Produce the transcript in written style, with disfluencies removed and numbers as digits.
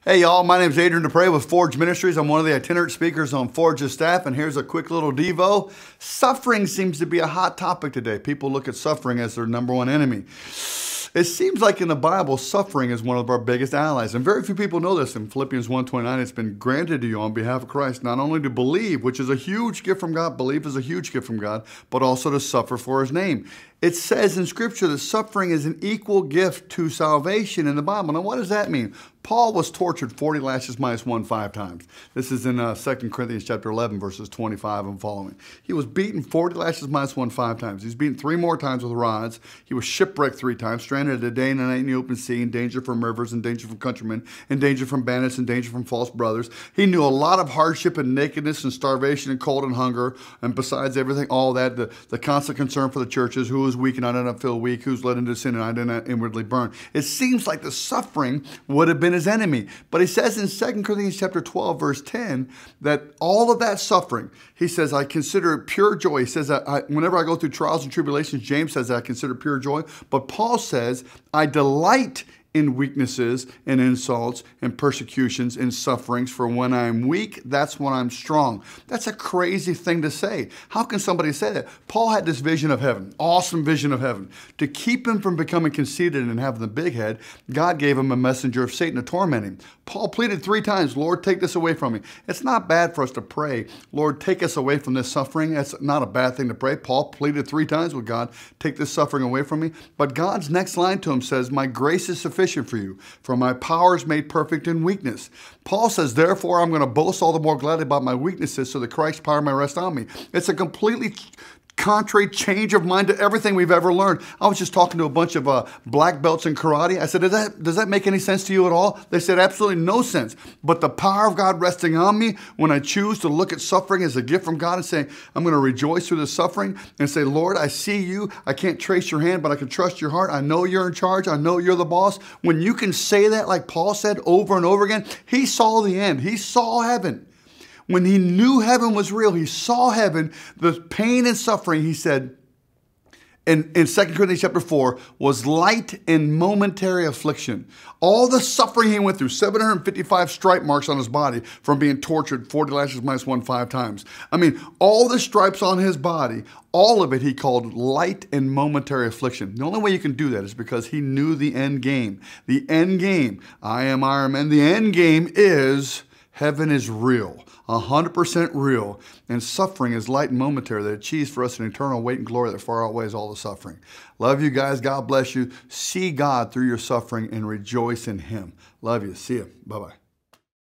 Hey y'all, my name is Adrian Despres with Forge Ministries. I'm one of the itinerant speakers on Forge's staff, and here's a quick little devo. Suffering seems to be a hot topic today. People look at suffering as their number one enemy. It seems like in the Bible, suffering is one of our biggest allies, and very few people know this. In Philippians 1:29, it's been granted to you on behalf of Christ, not only to believe, which is a huge gift from God, belief is a huge gift from God, but also to suffer for His name. It says in Scripture that suffering is an equal gift to salvation in the Bible. Now, what does that mean? Paul was tortured 40 lashes minus 1 5 times. This is in 2 Corinthians chapter 11, verses 25 and following. He was beaten 40 lashes minus 1 5 times. He was beaten 3 more times with rods. He was shipwrecked 3 times, stranded a day and a night in the open sea, in danger from rivers, in danger from countrymen, in danger from bandits, in danger from false brothers. He knew a lot of hardship and nakedness and starvation and cold and hunger. And besides everything, all that, the constant concern for the churches, who is weak and I did not feel weak, who's led into sin and I did not inwardly burn. It seems like the suffering would have been his enemy. But he says in 2 Corinthians chapter 12, verse 10, that all of that suffering, he says, I consider it pure joy. He says that whenever I go through trials and tribulations, James says that I consider pure joy. But Paul says, I delight in weaknesses and insults and persecutions and sufferings, for when I'm weak, that's when I'm strong. That's a crazy thing to say. How can somebody say that? Paul had this vision of heaven, awesome vision of heaven. To keep him from becoming conceited and having the big head, God gave him a messenger of Satan to torment him. Paul pleaded 3 times, Lord, take this away from me. It's not bad for us to pray, Lord, take us away from this suffering. That's not a bad thing to pray. Paul pleaded 3 times with God, take this suffering away from me. But God's next line to him says, my grace is sufficient for you, for my power is made perfect in weakness. Paul says, therefore, I'm going to boast all the more gladly about my weaknesses so that Christ's power may rest on me. It's a completely contrary change of mind to everything we've ever learned. I was just talking to a bunch of black belts in karate. I said, does that make any sense to you at all? They said, absolutely no sense. But the power of God resting on me when I choose to look at suffering as a gift from God and say, I'm going to rejoice through the suffering and say, Lord, I see you. I can't trace your hand, but I can trust your heart. I know you're in charge. I know you're the boss. When you can say that, like Paul said over and over again, he saw the end. He saw heaven. When he knew heaven was real, he saw heaven, the pain and suffering, he said, in 2 Corinthians chapter 4, was light and momentary affliction. All the suffering he went through, 755 stripe marks on his body from being tortured 40 lashes minus 1 5 times. I mean, all the stripes on his body, all of it he called light and momentary affliction. The only way you can do that is because he knew the end game. The end game, I am Iron Man, the end game is heaven is real, 100% real, and suffering is light and momentary that achieves for us an eternal weight and glory that far outweighs all the suffering. Love you guys. God bless you. See God through your suffering and rejoice in Him. Love you. See you. Bye-bye.